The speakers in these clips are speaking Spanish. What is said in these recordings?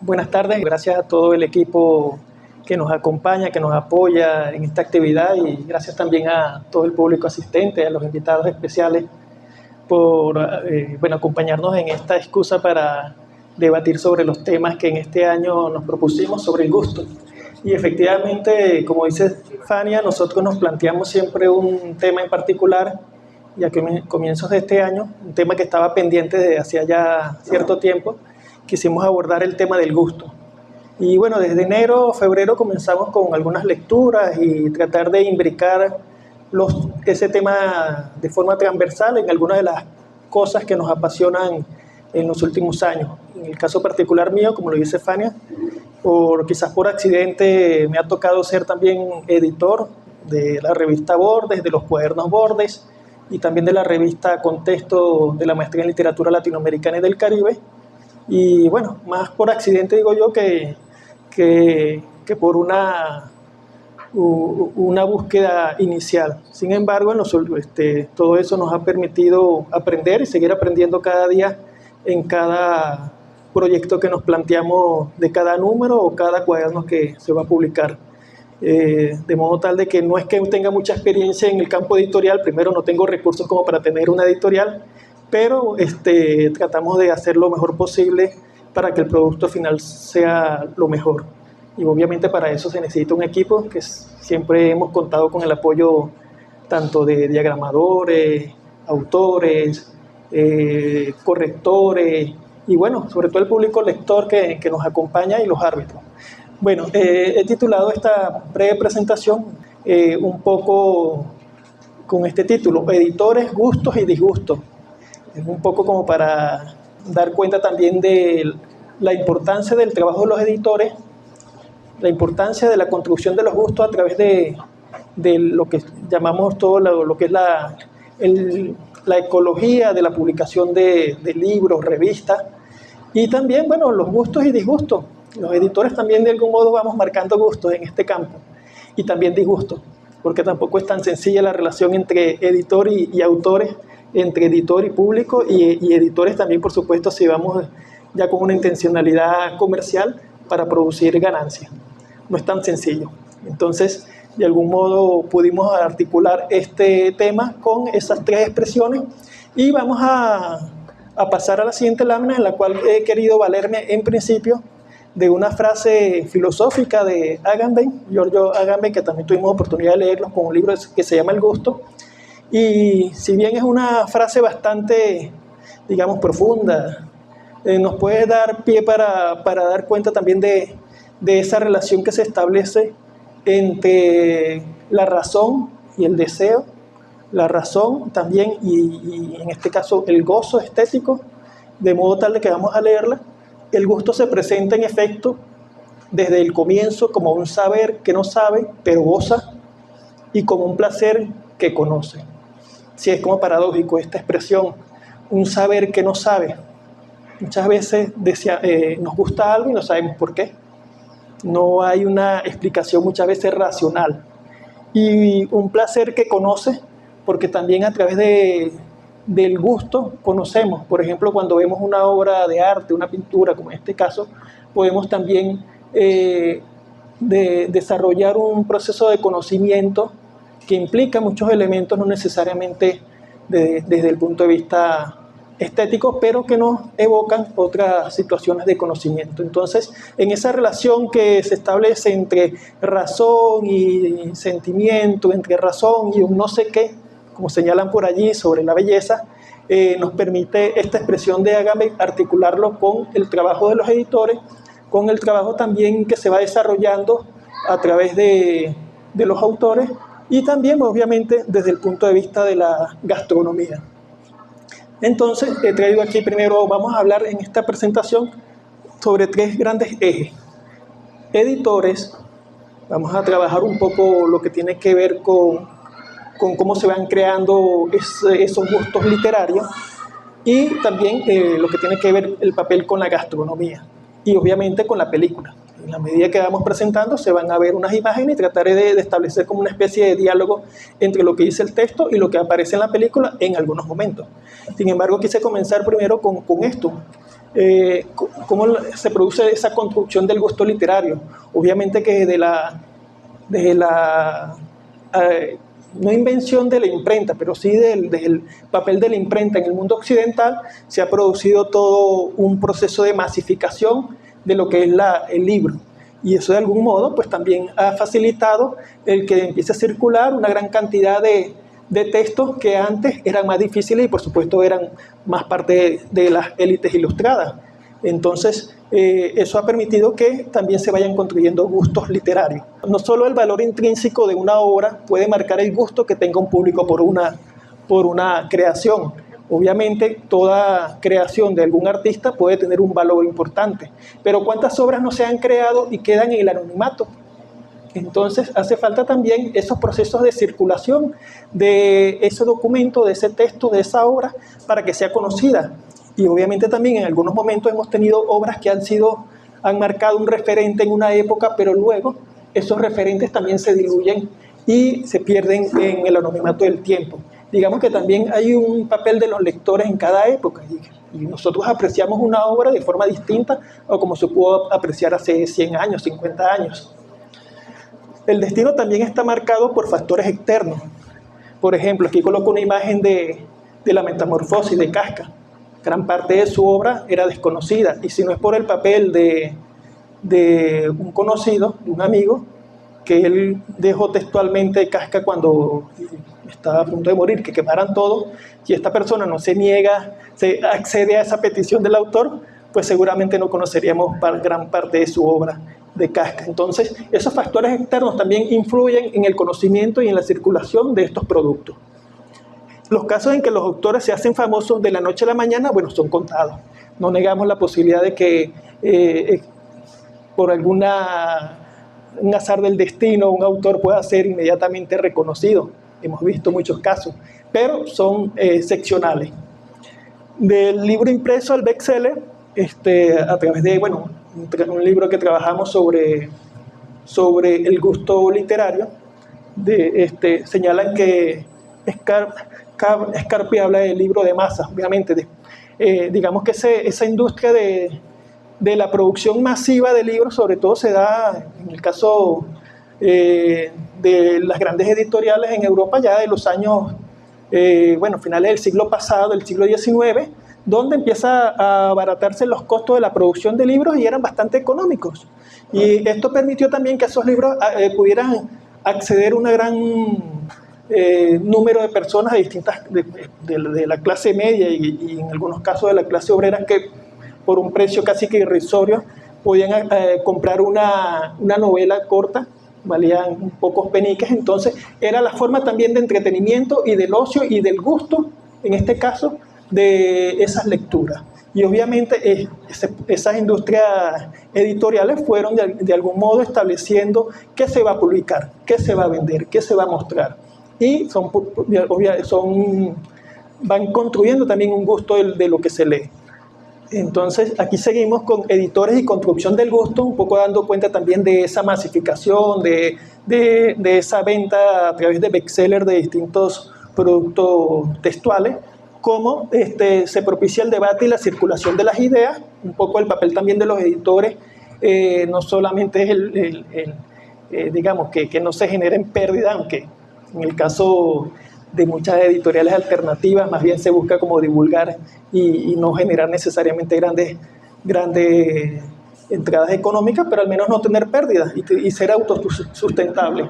Buenas tardes, gracias a todo el equipo que nos acompaña, que nos apoya en esta actividad y gracias también a todo el público asistente, a los invitados especiales por acompañarnos en esta excusa para debatir sobre los temas que en este año nos propusimos sobre el gusto. Y efectivamente, como dice Fania, nosotros nos planteamos siempre un tema en particular, ya que a comienzos de este año, un tema que estaba pendiente desde hacía ya cierto tiempo, quisimos abordar el tema del gusto. Y bueno, desde enero, febrero comenzamos con algunas lecturas y tratar de imbricar ese tema de forma transversal en algunas de las cosas que nos apasionan en los últimos años. En el caso particular mío, como lo dice Fania, quizás por accidente me ha tocado ser también editor de la revista Bordes, de los cuadernos Bordes y también de la revista Contexto de la Maestría en Literatura Latinoamericana y del Caribe. Y bueno, más por accidente digo yo que por una búsqueda inicial. Sin embargo, todo eso nos ha permitido aprender y seguir aprendiendo cada día en cada proyecto que nos planteamos de cada número o cada cuaderno que se va a publicar. De modo tal de que no es que tenga mucha experiencia en el campo editorial, primero no tengo recursos como para tener una editorial, pero tratamos de hacer lo mejor posible para que el producto final sea lo mejor. Y obviamente para eso se necesita un equipo que siempre hemos contado con el apoyo tanto de diagramadores, autores, correctores y bueno, sobre todo el público lector que nos acompaña y los árbitros. Bueno, he titulado esta breve presentación un poco con este título, Editores, Gustos y Disgustos. Es un poco como para dar cuenta también de la importancia del trabajo de los editores, la importancia de la construcción de los gustos a través de lo que llamamos todo lo que es la ecología de la publicación de libros, revistas, y también, bueno, los gustos y disgustos. Los editores también de algún modo vamos marcando gustos en este campo, y también disgustos, porque tampoco es tan sencilla la relación entre editor y autores, entre editor y público, y editores también, por supuesto, si vamos ya con una intencionalidad comercial para producir ganancias. No es tan sencillo. Entonces, de algún modo pudimos articular este tema con esas tres expresiones y vamos a pasar a la siguiente lámina, en la cual he querido valerme en principio de una frase filosófica de Agamben, Giorgio Agamben, que también tuvimos oportunidad de leerlo con un libro que se llama El Gusto. Y si bien es una frase bastante, digamos, profunda, nos puede dar pie para dar cuenta también de esa relación que se establece entre la razón y el deseo, la razón también y en este caso el gozo estético, de modo tal de que vamos a leerla. El gusto se presenta en efecto desde el comienzo como un saber que no sabe, pero goza, y como un placer que conoce. Sí, es como paradójico esta expresión, un saber que no sabe. Muchas veces nos gusta algo y no sabemos por qué. No hay una explicación muchas veces racional. Y un placer que conoce, porque también a través del gusto conocemos. Por ejemplo, cuando vemos una obra de arte, una pintura, como en este caso, podemos también desarrollar un proceso de conocimiento que implica muchos elementos, no necesariamente desde el punto de vista estético, pero que nos evocan otras situaciones de conocimiento. Entonces, en esa relación que se establece entre razón y sentimiento, entre razón y un no sé qué, como señalan por allí sobre la belleza, nos permite esta expresión de Agamben articularlo con el trabajo de los editores, con el trabajo también que se va desarrollando a través de los autores, y también obviamente desde el punto de vista de la gastronomía. Entonces he traído aquí primero, vamos a hablar en esta presentación sobre tres grandes ejes. Editores, vamos a trabajar un poco lo que tiene que ver con cómo se van creando esos gustos literarios, y también lo que tiene que ver el papel con la gastronomía y obviamente con la película. En la medida que vamos presentando, se van a ver unas imágenes y trataré de establecer como una especie de diálogo entre lo que dice el texto y lo que aparece en la película en algunos momentos. Sin embargo, quise comenzar primero con esto. ¿Cómo se produce esa construcción del gusto literario? Obviamente que desde la no invención de la imprenta, pero sí del papel de la imprenta en el mundo occidental, se ha producido todo un proceso de masificación de lo que es el libro. Y eso de algún modo pues también ha facilitado el que empiece a circular una gran cantidad de textos que antes eran más difíciles y por supuesto eran más parte de las élites ilustradas. Entonces, eso ha permitido que también se vayan construyendo gustos literarios. No solo el valor intrínseco de una obra puede marcar el gusto que tenga un público por una creación. Obviamente, toda creación de algún artista puede tener un valor importante, pero ¿cuántas obras no se han creado y quedan en el anonimato? Entonces, hace falta también esos procesos de circulación de ese documento, de ese texto, de esa obra, para que sea conocida. Y obviamente también en algunos momentos hemos tenido obras que han marcado un referente en una época, pero luego esos referentes también se diluyen y se pierden en el anonimato del tiempo. Digamos que también hay un papel de los lectores en cada época y nosotros apreciamos una obra de forma distinta o como se pudo apreciar hace 100 años, 50 años. El destino también está marcado por factores externos. Por ejemplo, aquí coloco una imagen de la metamorfosis de Kafka. Gran parte de su obra era desconocida, y si no es por el papel de un conocido, de un amigo, que él dejó textualmente Kafka cuando estaba a punto de morir, que quemaran todo, y esta persona no se niega, se accede a esa petición del autor, pues seguramente no conoceríamos gran parte de su obra de Kafka. Entonces, esos factores externos también influyen en el conocimiento y en la circulación de estos productos. Los casos en que los autores se hacen famosos de la noche a la mañana, bueno, son contados. No negamos la posibilidad de que por un azar del destino un autor pueda ser inmediatamente reconocido. Hemos visto muchos casos, pero son excepcionales. Del libro impreso al bestseller, a través de un libro que trabajamos sobre el gusto literario, señalan que Scarpi habla del libro de masas, obviamente. Digamos que esa industria de la producción masiva de libros, sobre todo se da en el caso de las grandes editoriales en Europa ya de los años, finales del siglo pasado, del siglo XIX, donde empieza a abaratarse los costos de la producción de libros y eran bastante económicos. Y esto permitió también que esos libros pudieran acceder a una gran número de personas distintas de la clase media y en algunos casos de la clase obrera, que por un precio casi que irrisorio podían comprar una novela corta, valían pocos peniques. Entonces era la forma también de entretenimiento y del ocio y del gusto, en este caso, de esas lecturas. Y obviamente esas industrias editoriales fueron de algún modo estableciendo qué se va a publicar, qué se va a vender, qué se va a mostrar. Y van construyendo también un gusto de lo que se lee. Entonces, aquí seguimos con editores y construcción del gusto, un poco dando cuenta también de esa masificación, de esa venta a través de bestsellers de distintos productos textuales, cómo se propicia el debate y la circulación de las ideas, un poco el papel también de los editores, no solamente es digamos, que no se generen pérdidas, aunque en el caso de muchas editoriales alternativas, más bien se busca como divulgar y no generar necesariamente grandes entradas económicas, pero al menos no tener pérdidas y ser autosustentable.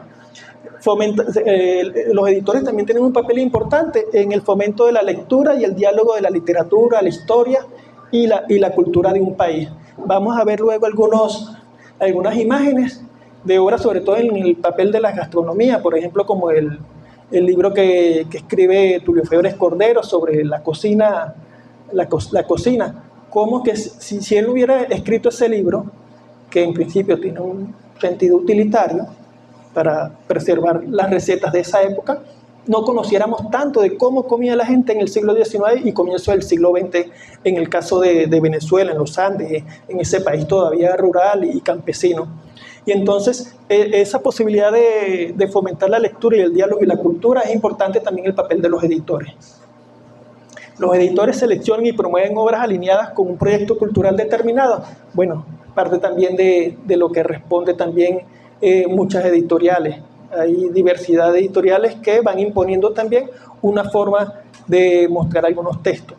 Los editores también tienen un papel importante en el fomento de la lectura y el diálogo de la literatura, la historia y la cultura de un país. Vamos a ver luego algunas imágenes de obras, sobre todo en el papel de la gastronomía, por ejemplo, como el libro que escribe Tulio Febres Cordero sobre la cocina, como que si él hubiera escrito ese libro, que en principio tiene un sentido utilitario para preservar las recetas de esa época, no conociéramos tanto de cómo comía la gente en el siglo XIX y comienzo del siglo XX, en el caso de Venezuela, en los Andes, en ese país todavía rural y campesino. Y entonces esa posibilidad de fomentar la lectura y el diálogo y la cultura, es importante también el papel de los editores. Los editores seleccionan y promueven obras alineadas con un proyecto cultural determinado. Bueno, parte también de lo que responde también muchas editoriales. Hay diversidad de editoriales que van imponiendo también una forma de mostrar algunos textos.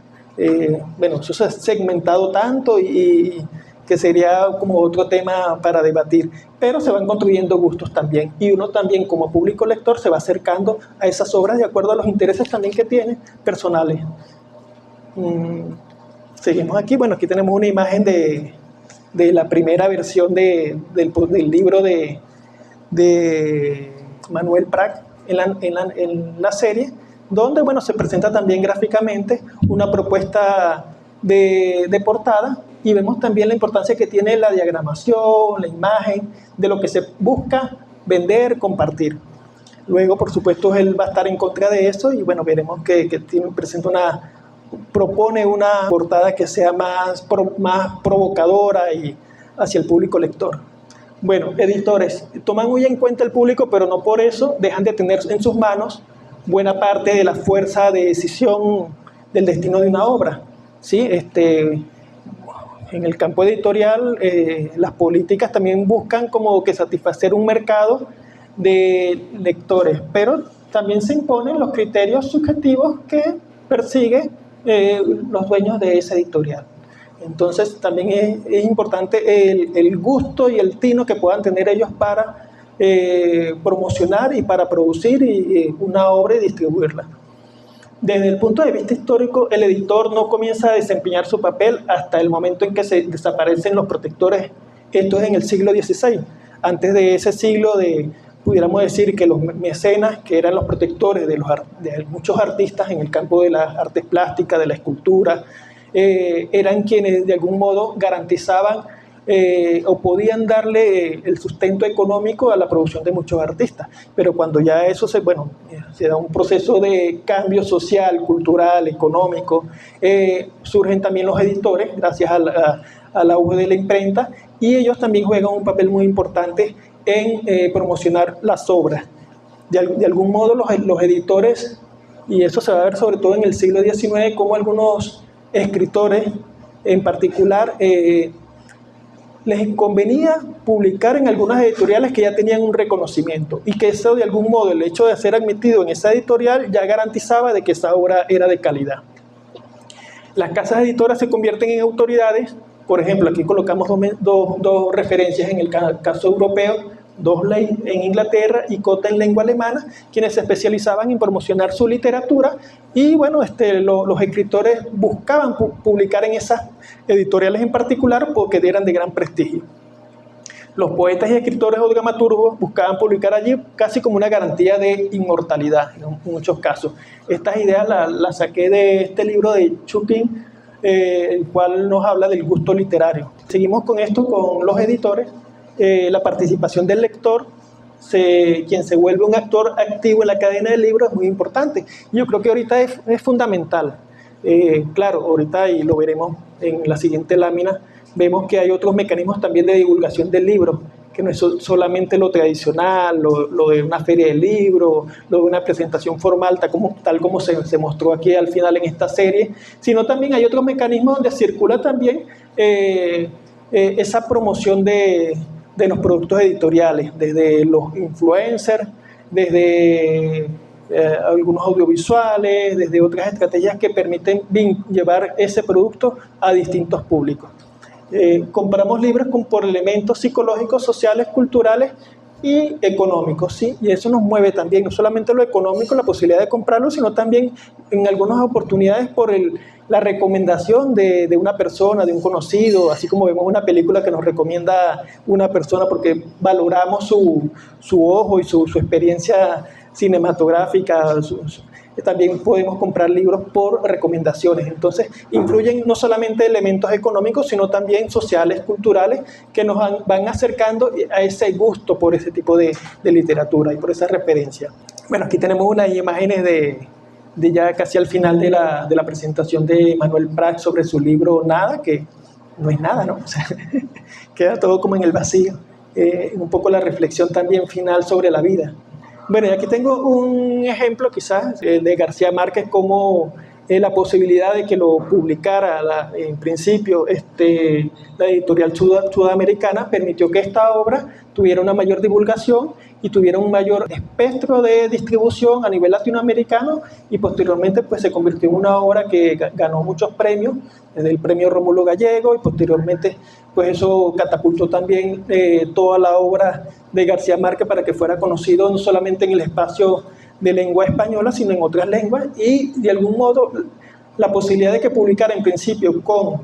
Bueno, eso se ha segmentado tanto y que sería como otro tema para debatir, pero se van construyendo gustos también, y uno también como público lector se va acercando a esas obras de acuerdo a los intereses también que tiene personales. Seguimos aquí. Bueno, aquí tenemos una imagen de la primera versión del libro de Manuel Prat en la serie, donde bueno, se presenta también gráficamente una propuesta de portada, y vemos también la importancia que tiene la diagramación, la imagen, de lo que se busca vender, compartir. Luego, por supuesto, él va a estar en contra de eso, y bueno, veremos que propone una portada que sea más provocadora y hacia el público lector. Bueno, editores toman muy en cuenta el público, pero no por eso dejan de tener en sus manos buena parte de la fuerza de decisión del destino de una obra, ¿sí? En el campo editorial, las políticas también buscan como que satisfacer un mercado de lectores, pero también se imponen los criterios subjetivos que persiguen los dueños de esa editorial. Entonces también es importante el gusto y el tino que puedan tener ellos para promocionar y para producir una obra y distribuirla. Desde el punto de vista histórico, el editor no comienza a desempeñar su papel hasta el momento en que se desaparecen los protectores. Esto es en el siglo XVI. Antes de ese siglo, pudiéramos decir que los mecenas, que eran los protectores de muchos artistas en el campo de las artes plásticas, de la escultura, eran quienes de algún modo garantizaban o podían darle el sustento económico a la producción de muchos artistas. Pero cuando ya eso se da un proceso de cambio social, cultural, económico, surgen también los editores gracias al auge de la imprenta, y ellos también juegan un papel muy importante en promocionar las obras. De algún modo los editores, y eso se va a ver sobre todo en el siglo XIX, como algunos escritores en particular les convenía publicar en algunas editoriales que ya tenían un reconocimiento, y que eso de algún modo, el hecho de ser admitido en esa editorial ya garantizaba de que esa obra era de calidad. Las casas editoras se convierten en autoridades. Por ejemplo, aquí colocamos dos referencias en el caso europeo, Dosley en Inglaterra y Cotta en lengua alemana, quienes se especializaban en promocionar su literatura, y bueno, los escritores buscaban publicar en esas editoriales en particular porque eran de gran prestigio. Los poetas y escritores o dramaturgos buscaban publicar allí casi como una garantía de inmortalidad en muchos casos. Estas ideas las saqué de este libro de Chupin, el cual nos habla del gusto literario. Seguimos con esto, con los editores. La participación del lector, quien se vuelve un actor activo en la cadena del libro, es muy importante. Yo creo que ahorita es fundamental. Claro, ahorita, y lo veremos en la siguiente lámina, vemos que hay otros mecanismos también de divulgación del libro, que no es solamente lo tradicional, lo de una feria del libro, lo de una presentación formal, tal como se mostró aquí al final en esta serie, sino también hay otros mecanismos donde circula también esa promoción de los productos editoriales, desde los influencers, desde algunos audiovisuales, desde otras estrategias que permiten llevar ese producto a distintos públicos. Compramos libros por elementos psicológicos, sociales, culturales y económicos, ¿sí? Y eso nos mueve también, no solamente lo económico, la posibilidad de comprarlo, sino también en algunas oportunidades por la recomendación de una persona, de un conocido, así como vemos una película que nos recomienda una persona porque valoramos su ojo y su experiencia cinematográfica. También podemos comprar libros por recomendaciones. Entonces, influyen no solamente elementos económicos, sino también sociales, culturales, que nos van acercando a ese gusto por ese tipo de literatura y por esa referencia. Bueno, aquí tenemos unas imágenes de ya casi al final de la presentación de Manuel Prats sobre su libro Nada, que no es nada, ¿no? O sea, queda todo como en el vacío. Un poco la reflexión también final sobre la vida. Bueno, y aquí tengo un ejemplo quizás de García Márquez, como la posibilidad de que lo publicara en principio la editorial sudamericana permitió que esta obra tuviera una mayor divulgación y tuviera un mayor espectro de distribución a nivel latinoamericano, y posteriormente pues se convirtió en una obra que ganó muchos premios, desde el premio Rómulo Gallego, y posteriormente pues eso catapultó también toda la obra de García Márquez para que fuera conocido no solamente en el espacio de lengua española, sino en otras lenguas, y de algún modo la posibilidad de que publicara en principio con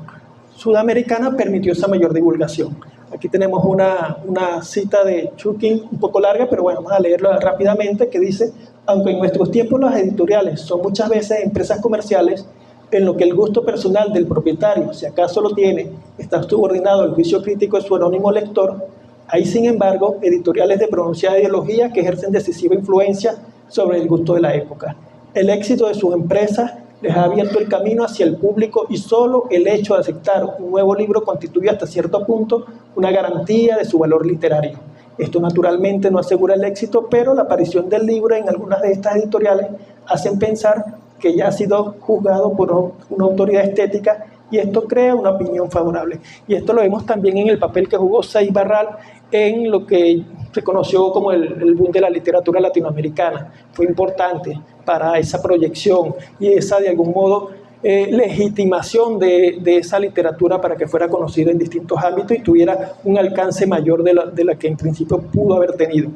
Sudamericana permitió esa mayor divulgación. Aquí tenemos una cita de Chukin, un poco larga, pero bueno, vamos a leerla rápidamente, que dice: aunque en nuestros tiempos las editoriales son muchas veces empresas comerciales, en lo que el gusto personal del propietario, si acaso lo tiene, está subordinado al juicio crítico de su anónimo lector, hay sin embargo editoriales de pronunciada ideología que ejercen decisiva influencia sobre el gusto de la época. El éxito de sus empresas les ha abierto el camino hacia el público, y solo el hecho de aceptar un nuevo libro constituye hasta cierto punto una garantía de su valor literario. Esto naturalmente no asegura el éxito, pero la aparición del libro en algunas de estas editoriales hacen pensar que ya ha sido juzgado por una autoridad estética, y esto crea una opinión favorable. Y esto lo vemos también en el papel que jugó Saiz Barral en lo que se conoció como el boom de la literatura latinoamericana. Fue importante para esa proyección y esa, de algún modo, legitimación de esa literatura para que fuera conocida en distintos ámbitos y tuviera un alcance mayor de la que en principio pudo haber tenido.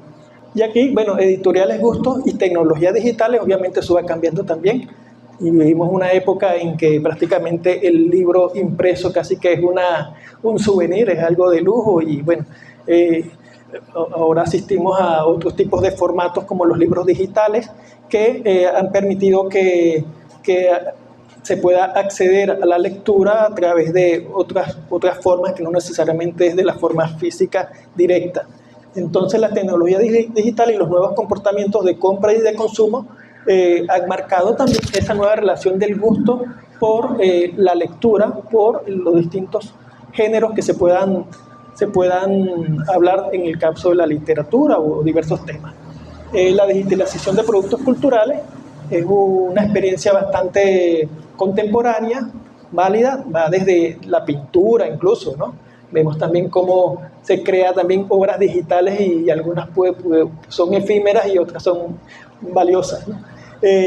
Y aquí, bueno, editoriales, gustos y tecnologías digitales, obviamente eso va cambiando también. Y vivimos una época en que prácticamente el libro impreso casi que es un souvenir, es algo de lujo, y bueno, ahora asistimos a otros tipos de formatos como los libros digitales que han permitido que se pueda acceder a la lectura a través de otras formas que no necesariamente es de la forma física directa. Entonces la tecnología digital y los nuevos comportamientos de compra y de consumo han marcado también esa nueva relación del gusto por la lectura, por los distintos géneros que se puedan hablar en el caso de la literatura o diversos temas. La digitalización de productos culturales es una experiencia bastante contemporánea, válida, va desde la pintura incluso, ¿no? Vemos también cómo se crean también obras digitales, y algunas son efímeras y otras son valiosas, ¿no?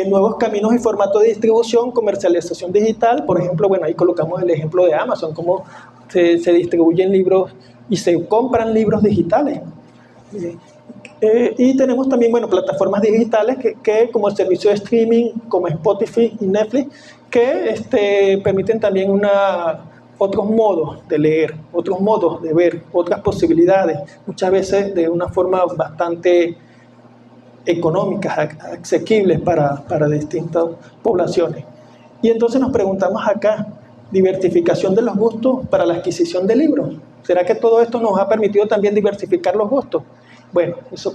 Nuevos caminos y formatos de distribución, comercialización digital, por ejemplo, bueno, ahí colocamos el ejemplo de Amazon, cómo se distribuyen libros y se compran libros digitales. Y tenemos también, bueno, plataformas digitales que como el servicio de streaming, como Spotify y Netflix, que permiten también otros modos de leer, otros modos de ver, otras posibilidades, muchas veces de una forma bastante económicas, asequibles para distintas poblaciones. Y entonces nos preguntamos acá, diversificación de los gustos para la adquisición de libros. ¿Será que todo esto nos ha permitido también diversificar los gustos? Bueno, eso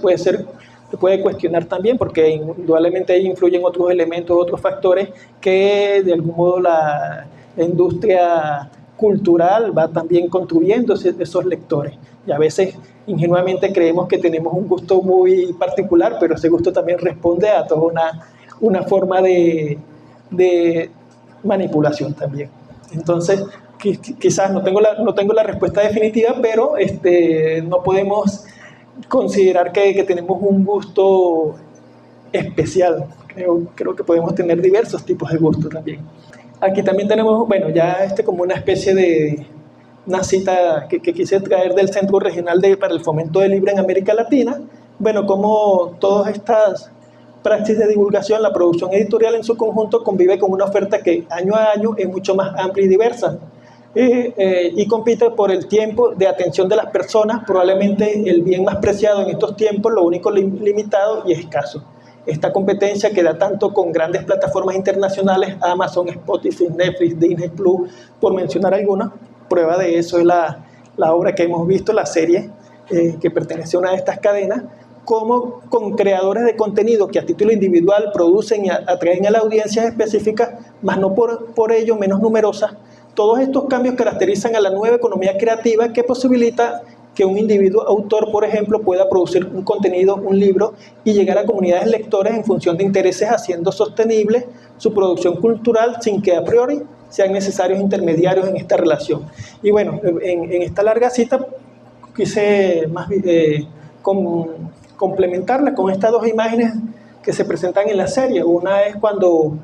se puede cuestionar también, porque indudablemente ahí influyen otros elementos, otros factores que de algún modo la industria cultural va también construyendo esos lectores. Y a veces ingenuamente creemos que tenemos un gusto muy particular, pero ese gusto también responde a toda una forma de manipulación también. Entonces, quizás no tengo la respuesta definitiva, pero no podemos considerar que tenemos un gusto especial. Creo que podemos tener diversos tipos de gustos también. Aquí también tenemos, bueno, ya como una especie de una cita que quise traer del Centro Regional para el Fomento del Libro en América Latina. Bueno, como todas estas praxis de divulgación, la producción editorial en su conjunto convive con una oferta que año a año es mucho más amplia y diversa, y compite por el tiempo de atención de las personas, probablemente el bien más preciado en estos tiempos, lo único limitado y escaso. Esta competencia que da tanto con grandes plataformas internacionales, Amazon, Spotify, Netflix, Disney Plus, por mencionar algunas. Prueba de eso es la obra que hemos visto, la serie que pertenece a una de estas cadenas, cómo con creadores de contenido que a título individual producen y atraen a las audiencias específicas, más no por ello menos numerosas. Todos estos cambios caracterizan a la nueva economía creativa que posibilita que un individuo autor, por ejemplo, pueda producir un contenido, un libro, y llegar a comunidades lectores en función de intereses, haciendo sostenible su producción cultural sin que a priori sean necesarios intermediarios en esta relación. Y bueno, en esta larga cita quise complementarla con estas dos imágenes que se presentan en la serie. Una es cuando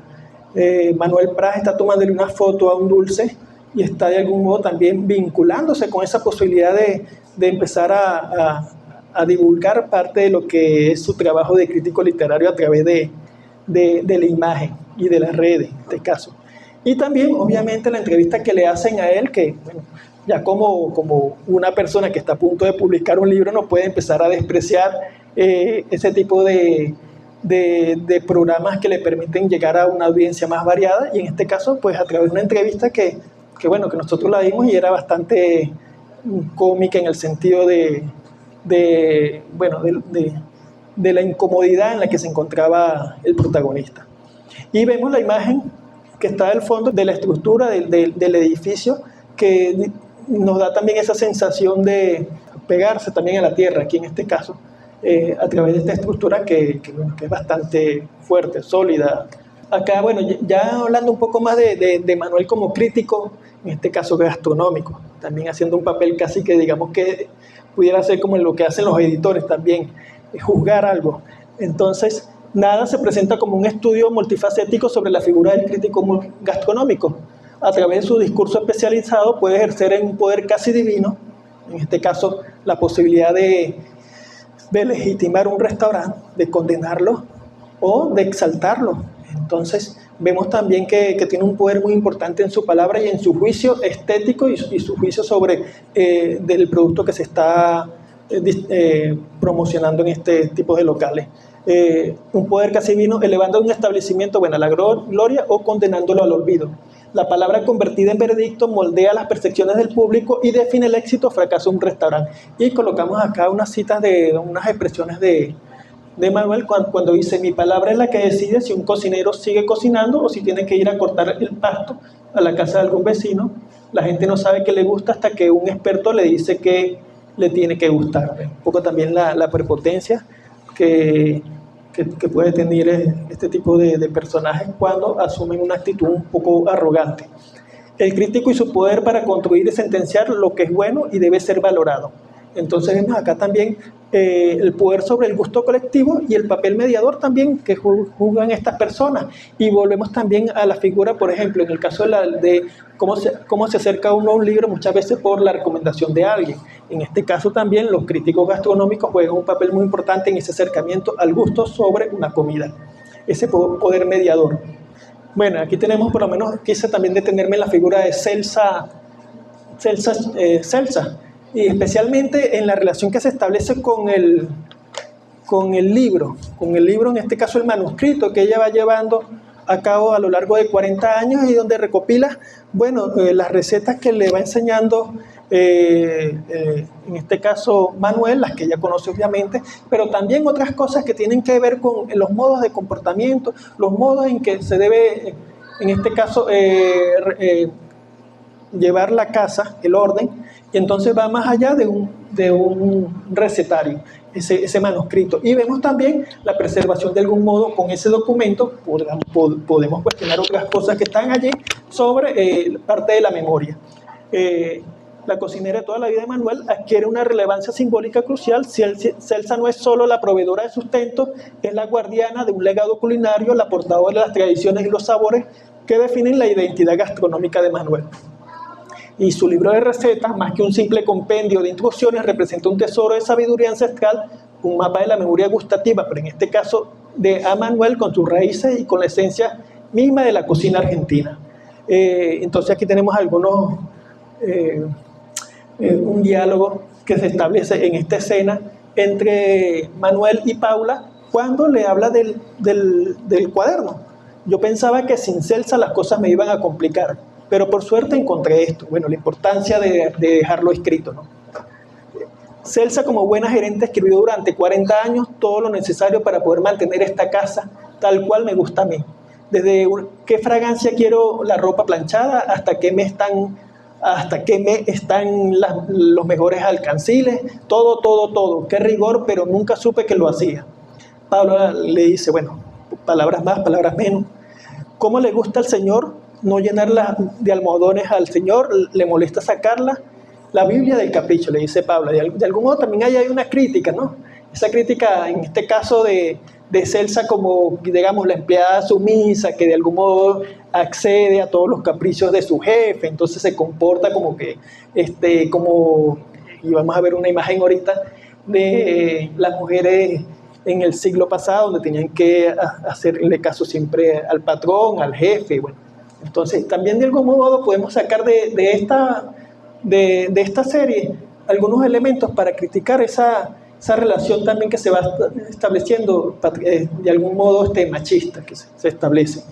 Manuel Praz está tomándole una foto a un dulce y está de algún modo también vinculándose con esa posibilidad de empezar a divulgar parte de lo que es su trabajo de crítico literario a través de la imagen y de las redes, en este caso. Y también, obviamente, la entrevista que le hacen a él, que bueno, ya como una persona que está a punto de publicar un libro no puede empezar a despreciar ese tipo de programas que le permiten llegar a una audiencia más variada, y en este caso, pues a través de una entrevista que nosotros la vimos y era bastante cómica en el sentido de la incomodidad en la que se encontraba el protagonista. Y vemos la imagen que está al fondo de la estructura del edificio, que nos da también esa sensación de pegarse también a la tierra, aquí en este caso, a través de esta estructura que es bastante fuerte, sólida. Acá, bueno, ya hablando un poco más de Manuel como crítico, en este caso gastronómico, también haciendo un papel casi que digamos que pudiera ser como lo que hacen los editores también, juzgar algo. Entonces, Nada se presenta como un estudio multifacético sobre la figura del crítico gastronómico. A través de su discurso especializado puede ejercer un poder casi divino, en este caso la posibilidad de legitimar un restaurante, de condenarlo o de exaltarlo. Entonces vemos también que tiene un poder muy importante en su palabra y en su juicio estético y su juicio sobre del producto que se está promocionando en este tipo de locales. Un poder casi divino, elevando un establecimiento a la gloria o condenándolo al olvido. La palabra convertida en veredicto moldea las percepciones del público y define el éxito o fracaso de un restaurante. Y colocamos acá unas citas de unas expresiones de Manuel cuando dice: mi palabra es la que decide si un cocinero sigue cocinando o si tiene que ir a cortar el pasto a la casa de algún vecino. La gente no sabe qué le gusta hasta que un experto le dice que le tiene que gustar. Un poco también la prepotencia que puede tener este tipo de personajes cuando asumen una actitud un poco arrogante. El crítico y su poder para construir y sentenciar lo que es bueno y debe ser valorado. Entonces vemos acá también el poder sobre el gusto colectivo y el papel mediador también que juegan estas personas. Y volvemos también a la figura, por ejemplo, en el caso de cómo se acerca uno a un libro muchas veces por la recomendación de alguien. En este caso también los críticos gastronómicos juegan un papel muy importante en ese acercamiento al gusto sobre una comida. Ese poder mediador. Bueno, aquí tenemos, por lo menos quise también detenerme en la figura de Celsa, y especialmente en la relación que se establece con el libro, en este caso el manuscrito que ella va llevando a cabo a lo largo de 40 años y donde recopila, las recetas que le va enseñando, en este caso Manuel, las que ella conoce obviamente, pero también otras cosas que tienen que ver con los modos de comportamiento, los modos en que se debe, en este caso, llevar la casa, el orden, y entonces va más allá de un recetario, ese manuscrito. Y vemos también la preservación de algún modo con ese documento. Podemos cuestionar otras cosas que están allí sobre parte de la memoria. La cocinera de toda la vida de Manuel adquiere una relevancia simbólica crucial. Celsa no es solo la proveedora de sustento, es la guardiana de un legado culinario, la portadora de las tradiciones y los sabores que definen la identidad gastronómica de Manuel. Y su libro de recetas, más que un simple compendio de instrucciones, representa un tesoro de sabiduría ancestral, un mapa de la memoria gustativa, pero en este caso de Manuel, con sus raíces y con la esencia misma de la cocina argentina. Entonces aquí tenemos un diálogo que se establece en esta escena entre Manuel y Paula cuando le habla del cuaderno. Yo pensaba que sin Celsa las cosas me iban a complicar, pero por suerte encontré esto. La importancia de dejarlo escrito, ¿no? Celsa, como buena gerente, escribió durante 40 años todo lo necesario para poder mantener esta casa tal cual me gusta a mí. Desde qué fragancia quiero la ropa planchada hasta qué me están los mejores alcanciles, todo. Qué rigor, pero nunca supe que lo hacía. Pablo le dice, bueno, palabras más, palabras menos. ¿Cómo le gusta al Señor no llenarla de almohadones al Señor? ¿Le molesta sacarla? La Biblia del capricho, le dice Pablo. De algún modo también hay una crítica, ¿no? Esa crítica, en este caso de Celsa, como, digamos, la empleada sumisa, que de algún modo accede a todos los caprichos de su jefe, entonces se comporta como que, y vamos a ver una imagen ahorita, de las mujeres en el siglo pasado, donde tenían que hacerle caso siempre al patrón, al jefe. Bueno, entonces también de algún modo podemos sacar de esta serie algunos elementos para criticar esa relación también que se va estableciendo de algún modo machista que se establece.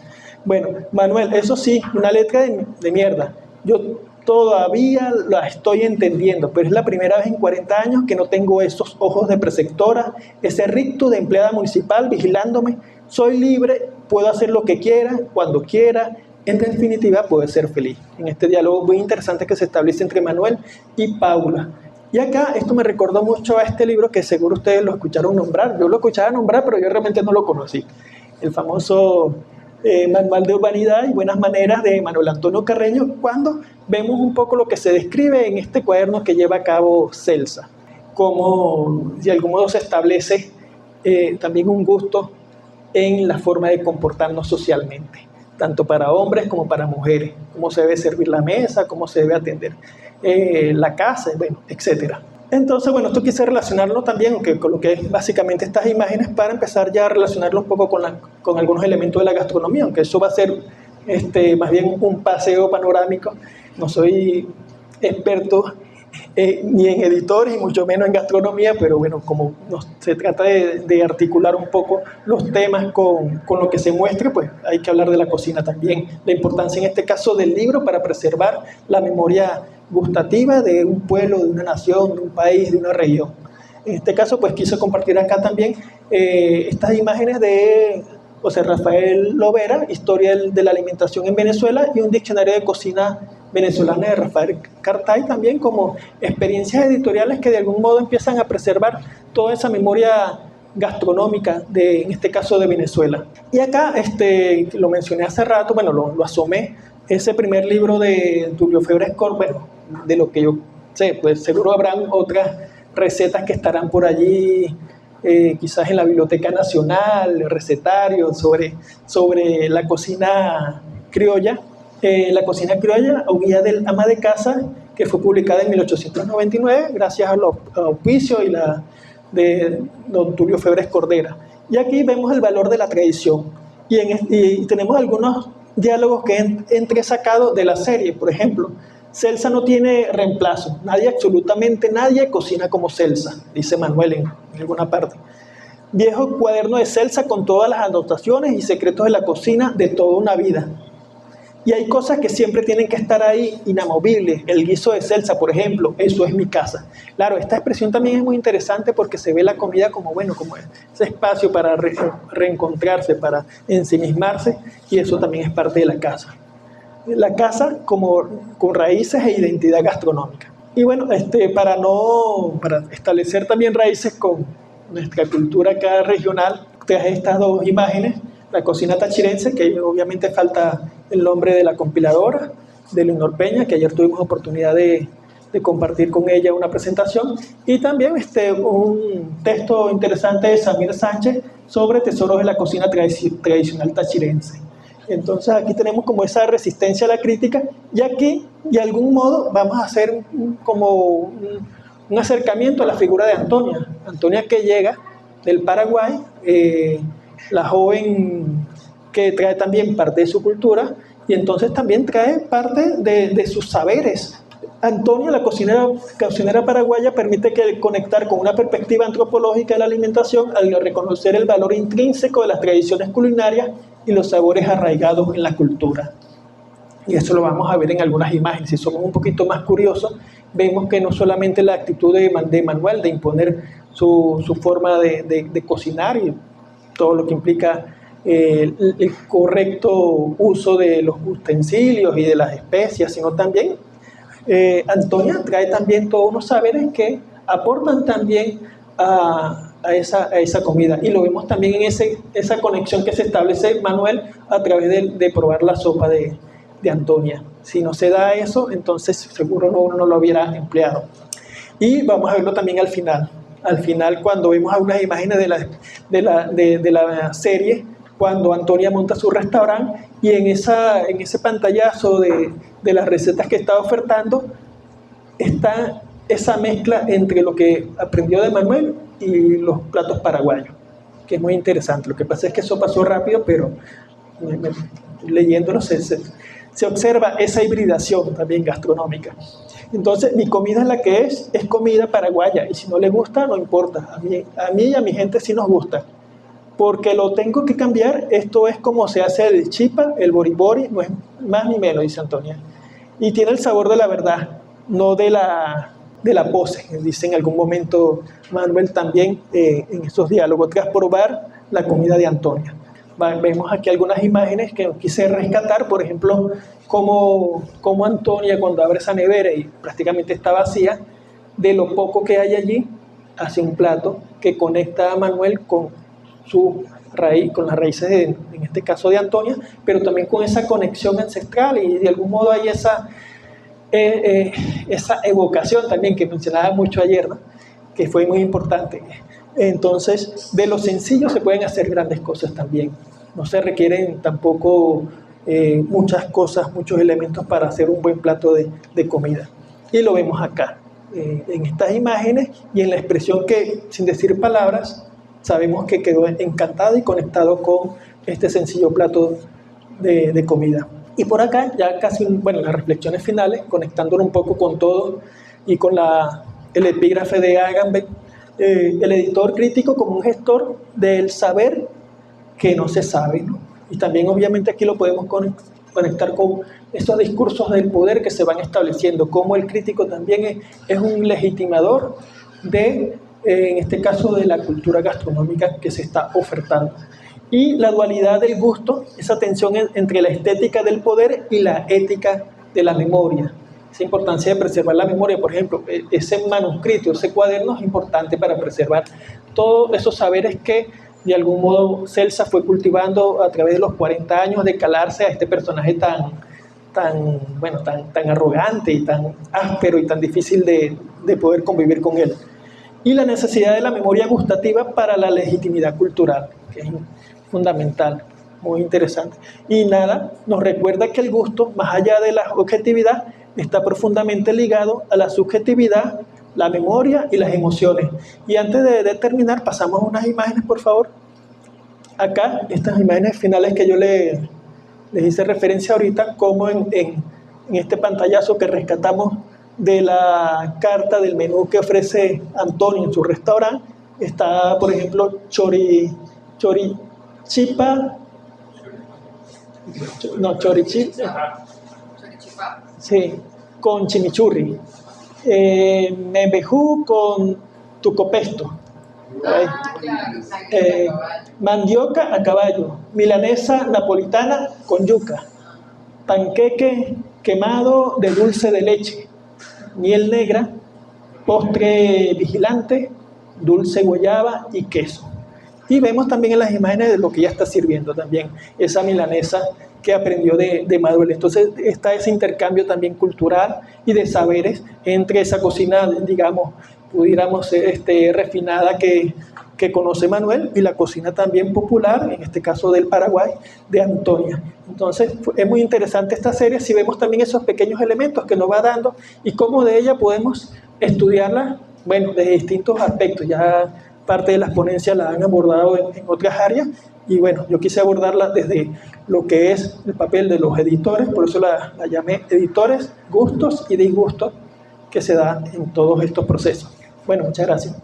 Bueno, Manuel, eso sí, una letra de mierda. Yo todavía la estoy entendiendo, pero es la primera vez en 40 años que no tengo esos ojos de preceptora, ese rictus de empleada municipal vigilándome. Soy libre, puedo hacer lo que quiera, cuando quiera. En definitiva, puedo ser feliz. En este diálogo muy interesante que se establece entre Manuel y Paula. Y acá esto me recordó mucho a este libro que seguro ustedes lo escucharon nombrar. Yo lo escuchaba nombrar, pero yo realmente no lo conocí. El famoso Manual de Urbanidad y Buenas Maneras de Manuel Antonio Carreño, cuando vemos un poco lo que se describe en este cuaderno que lleva a cabo Celsa. Cómo de algún modo se establece también un gusto en la forma de comportarnos socialmente, tanto para hombres como para mujeres, cómo se debe servir la mesa, cómo se debe atender la casa, bueno, etc. Entonces, bueno, esto quise relacionarlo también con lo que es básicamente estas imágenes para empezar ya a relacionarlo un poco con algunos elementos de la gastronomía, aunque eso va a ser más bien un paseo panorámico. No soy experto ni en editores y mucho menos en gastronomía, pero bueno, como se trata de articular un poco los temas con lo que se muestre, pues hay que hablar de la cocina también. La importancia en este caso del libro para preservar la memoria gustativa de un pueblo, de una nación, de un país, de una región. En este caso, pues quise compartir acá también estas imágenes de José Rafael Lovera, Historia de la Alimentación en Venezuela, y un diccionario de cocina venezolana de Rafael Cartay, también como experiencias editoriales que de algún modo empiezan a preservar toda esa memoria gastronómica, en este caso de Venezuela. Y acá, lo mencioné hace rato, bueno, lo asomé, ese primer libro de Tulio Febres Cordero, bueno, de lo que yo sé, pues seguro habrán otras recetas que estarán por allí, quizás en la Biblioteca Nacional, recetarios sobre la cocina criolla. La cocina criolla o guía del ama de casa, que fue publicada en 1899 gracias al auspicio de don Tulio Febres Cordera. Y aquí vemos el valor de la tradición. Y tenemos algunos diálogos que he entresacado de la serie. Por ejemplo, Celsa no tiene reemplazo. Absolutamente nadie cocina como Celsa, dice Manuel en alguna parte. Viejo cuaderno de Celsa con todas las anotaciones y secretos de la cocina de toda una vida. Y hay cosas que siempre tienen que estar ahí, inamovibles. El guiso de Celsa, por ejemplo, eso es mi casa. Claro, esta expresión también es muy interesante porque se ve la comida como ese espacio para reencontrarse, para ensimismarse, y eso también es parte de la casa. La casa con raíces e identidad gastronómica. Y bueno, para establecer también raíces con nuestra cultura acá regional, traje estas dos imágenes. La cocina tachirense, que obviamente falta el nombre de la compiladora, de Leonor Peña, que ayer tuvimos oportunidad de compartir con ella una presentación, y también un texto interesante de Samir Sánchez sobre tesoros de la cocina tradicional tachirense. Entonces aquí tenemos como esa resistencia a la crítica, y aquí de algún modo vamos a hacer como un acercamiento a la figura de Antonia. Antonia, que llega del Paraguay, la joven que trae también parte de su cultura y entonces también trae parte de sus saberes. Antonia, la cocinera paraguaya, permite conectar con una perspectiva antropológica de la alimentación al reconocer el valor intrínseco de las tradiciones culinarias y los sabores arraigados en la cultura. Y eso lo vamos a ver en algunas imágenes. Si somos un poquito más curiosos, vemos que no solamente la actitud de Manuel de imponer su forma de cocinar y todo lo que implica el correcto uso de los utensilios y de las especias, sino también Antonia trae también todos unos saberes que aportan también a esa comida. Y lo vemos también en esa conexión que se establece Manuel a través de probar la sopa de Antonia. Si no se da eso, entonces seguro uno no lo hubiera empleado. Y vamos a verlo también al final. Al final, cuando vemos algunas imágenes de la serie, cuando Antonia monta su restaurante y en ese pantallazo de las recetas que está ofertando, está esa mezcla entre lo que aprendió de Manuel y los platos paraguayos, que es muy interesante. Lo que pasa es que eso pasó rápido, pero leyéndolo se observa esa hibridación también gastronómica. Entonces, mi comida es la que es comida paraguaya, y si no le gusta, no importa. A mí y a mi gente sí nos gusta, porque lo tengo que cambiar. Esto es como se hace el chipa, el boribori, no es más ni menos, dice Antonia. Y tiene el sabor de la verdad, no de la pose, dice en algún momento Manuel también en esos diálogos, tras probar la comida de Antonia. Vemos aquí algunas imágenes que quise rescatar, por ejemplo, como Antonia, cuando abre esa nevera y prácticamente está vacía, de lo poco que hay allí, hace un plato que conecta a Manuel con su raíz, con las raíces en este caso de Antonia, pero también con esa conexión ancestral, y de algún modo hay esa evocación también que mencionaba mucho ayer, ¿no? Que fue muy importante. Entonces, de lo sencillo se pueden hacer grandes cosas también. No se requieren tampoco muchas cosas, muchos elementos para hacer un buen plato de comida. Y lo vemos acá, en estas imágenes y en la expresión que, sin decir palabras, sabemos que quedó encantado y conectado con este sencillo plato de comida. Y por acá, ya casi, bueno, las reflexiones finales, conectándolo un poco con todo y con el epígrafe de Agamben, el editor crítico como un gestor del saber que no se sabe, ¿no? Y también obviamente aquí lo podemos conectar con esos discursos del poder que se van estableciendo, como el crítico también es un legitimador en este caso, de la cultura gastronómica que se está ofertando. Y la dualidad del gusto, esa tensión entre la estética del poder y la ética de la memoria. Esa importancia de preservar la memoria, por ejemplo, ese manuscrito, ese cuaderno es importante para preservar todos esos saberes que de algún modo Celsa fue cultivando a través de los 40 años de calarse a este personaje tan arrogante y tan áspero y tan difícil de poder convivir con él. Y la necesidad de la memoria gustativa para la legitimidad cultural, que es fundamental, muy interesante. Y nada, nos recuerda que el gusto, más allá de la objetividad, está profundamente ligado a la subjetividad, la memoria y las emociones. Y antes de terminar, pasamos unas imágenes, por favor. Acá, estas imágenes finales que yo les hice referencia ahorita, como en este pantallazo que rescatamos de la carta del menú que ofrece Antonio en su restaurante, está, por ejemplo, chorichipa, sí, con chimichurri, membejú con tucopesto, mandioca a caballo, milanesa napolitana con yuca, panqueque quemado de dulce de leche, miel negra, postre vigilante, dulce guayaba y queso. Y vemos también en las imágenes de lo que ya está sirviendo también, esa milanesa que aprendió de Manuel. Entonces está ese intercambio también cultural y de saberes entre esa cocina, digamos, pudiéramos ser refinada que conoce Manuel, y la cocina también popular, en este caso del Paraguay, de Antonia. Entonces es muy interesante esta serie si vemos también esos pequeños elementos que nos va dando y cómo de ella podemos estudiarla, bueno, desde distintos aspectos. Ya parte de las ponencias la han abordado en otras áreas, y bueno, yo quise abordarla desde lo que es el papel de los editores, por eso la llamé editores, gustos y disgustos que se dan en todos estos procesos. Bueno, muchas gracias.